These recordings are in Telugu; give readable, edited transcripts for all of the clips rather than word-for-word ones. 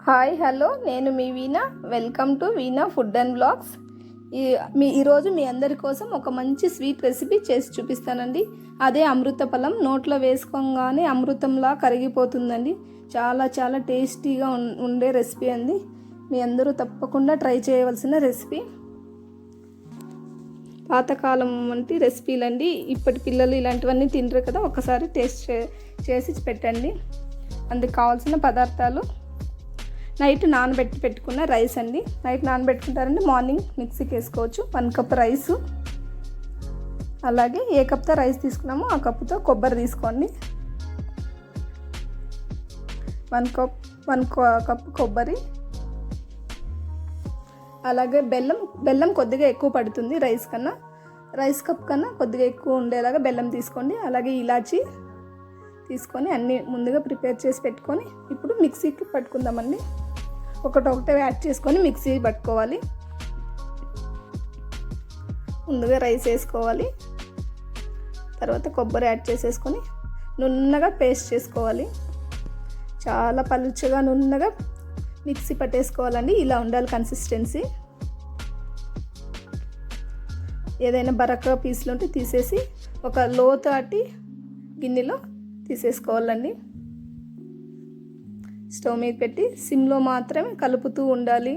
హాయ్ హలో నేను మీ Veena. Welcome to Veena food and blogs. ఈరోజు మీ అందరి కోసం ఒక మంచి స్వీట్ రెసిపీ చేసి చూపిస్తానండి. అదే అమృత ఫలం. నోట్లో వేసుకోగానే అమృతంలా కరిగిపోతుందండి. చాలా చాలా టేస్టీగా ఉండే రెసిపీ అండి. మీ అందరూ తప్పకుండా ట్రై చేయవలసిన రెసిపీ. పాతకాలం వంటి రెసిపీలండి. ఇప్పటి పిల్లలు ఇలాంటివన్నీ తినరు కదా, ఒకసారి టేస్ట్ చేసి పెట్టండి. అందుకు కావాల్సిన పదార్థాలు: నైట్ నానబెట్టి పెట్టుకున్న రైస్ అండి. నైట్ నానబెట్టుకుంటారండి, మార్నింగ్ మిక్సీకి వేసుకోవచ్చు. 1 కప్ రైసు, అలాగే ఏ కప్తో రైస్ తీసుకున్నామో ఆ కప్పుతో కొబ్బరి తీసుకోండి. 1 కప్ కొబ్బరి, అలాగే బెల్లం కొద్దిగా ఎక్కువ పడుతుంది రైస్ కప్ కన్నా కొద్దిగా ఎక్కువ ఉండేలాగా బెల్లం తీసుకోండి. అలాగే ఇలాచి తీసుకొని అన్నీ ముందుగా ప్రిపేర్ చేసి పెట్టుకొని ఇప్పుడు మిక్సీకి పట్టుకుందామండి. ఒకటే యాడ్ చేసుకొని మిక్సీ పట్టుకోవాలి. ముందుగా రైస్ వేసుకోవాలి, తర్వాత కొబ్బరి యాడ్ చేసేసుకొని నున్నగా పేస్ట్ చేసుకోవాలి. చాలా పలుచగా నున్నగా మిక్సీ పట్టేసుకోవాలండి. ఇలా ఉండాలి కన్సిస్టెన్సీ. ఏదైనా బరక పీసులు ఉంటే తీసేసి ఒక లోతాటి గిన్నెలో తీసేసుకోవాలండి. స్టవ్ మీద పెట్టి సిమ్లో మాత్రమే కలుపుతూ ఉండాలి.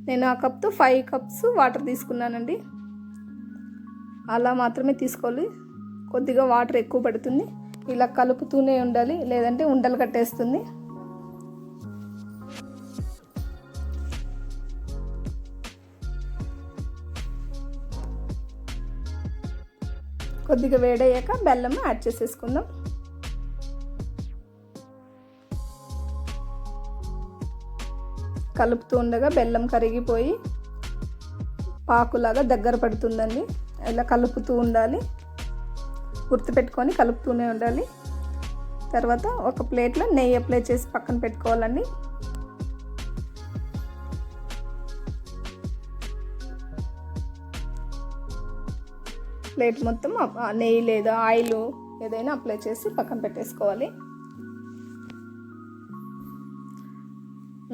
నేను ఆ కప్తో 5 కప్స్ వాటర్ తీసుకున్నానండి. అలా మాత్రమే తీసుకోవాలి. కొద్దిగా వాటర్ ఎక్కువ పడుతుంది. ఇలా కలుపుతూనే ఉండాలి, లేదంటే ఉండలు కట్టేస్తుంది. కొద్దిగా వేడయ్యాక బెల్లం యాడ్ చేసేసుకుందాం. కలుపుతూ ఉండగా బెల్లం కరిగిపోయి పాకులాగా దగ్గర పడుతుందండి. ఇలా కలుపుతూ ఉండాలి, గుర్తుపెట్టుకొని కలుపుతూనే ఉండాలి. తర్వాత ఒక ప్లేట్లో నెయ్యి అప్లై చేసి పక్కన పెట్టుకోవాలండి. ప్లేట్ మొత్తం నెయ్యి లేదా ఆయిల్ ఏదైనా అప్లై చేసి పక్కన పెట్టేసుకోవాలి.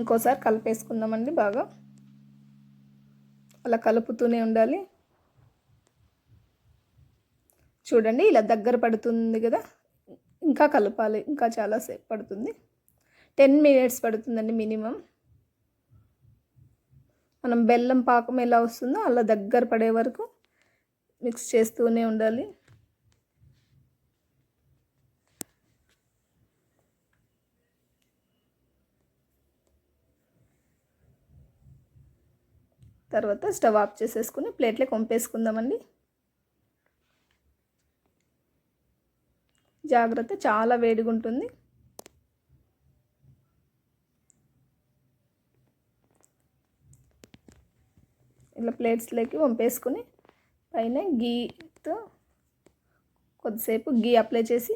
ఇంకోసారి కలిపేసుకుందామండి. బాగా అలా కలుపుతూనే ఉండాలి. చూడండి, ఇలా దగ్గర పడుతుంది కదా, ఇంకా కలపాలి. ఇంకా చాలాసేపు పడుతుంది. 10 minutes పడుతుందండి మినిమం. మనం బెల్లం పాకం ఎలా వస్తుందో అలా దగ్గర పడే వరకు మిక్స్ చేస్తూనే ఉండాలి. తర్వాత స్టవ్ ఆఫ్ చేసేసుకుని ప్లేట్లోకి వంపేసుకుందామండి. జాగ్రత్త, చాలా వేడిగా ఉంటుంది. ఇలా ప్లేట్స్లోకి వంపేసుకుని పైన గీతో కొద్దిసేపు గీ అప్లై చేసి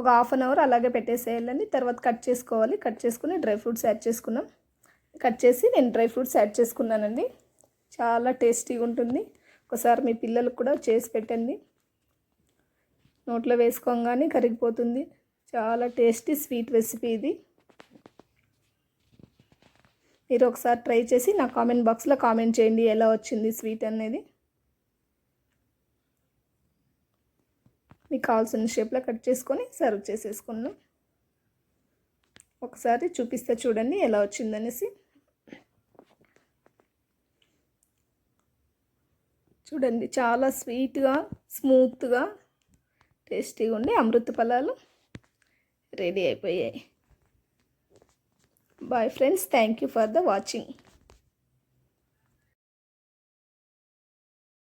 ఒక 1/2 అవర్ అలాగే పెట్టేసేయాలండి. తర్వాత కట్ చేసుకోవాలి. కట్ చేసుకుని డ్రై ఫ్రూట్స్ యాడ్ చేసుకున్నాం. నేను డ్రై ఫ్రూట్స్ యాడ్ చేసుకున్నానండి. చాలా టేస్టీగా ఉంటుంది. ఒకసారి మీ పిల్లలకు కూడా చేసి పెట్టండి. నోట్లో వేసుకోగానే కరిగిపోతుంది. చాలా టేస్టీ స్వీట్ రెసిపీ ఇది. మీరు ఒకసారి ట్రై చేసి నా కామెంట్ బాక్స్లో కామెంట్ చేయండి ఎలా వచ్చింది స్వీట్ అనేది. మీకు కావాల్సిన షేప్లో కట్ చేసుకొని సర్వ్ చేసేసుకున్నాం. ఒకసారి చూపిస్తే చూడండి ఎలా వచ్చిందనేసి. చూడండి, చాలా స్వీట్గా, స్మూత్గా, టేస్టీగా ఉండి అమృత ఫలాలు రెడీ అయిపోయాయి. Bye friends, thank you for the watching.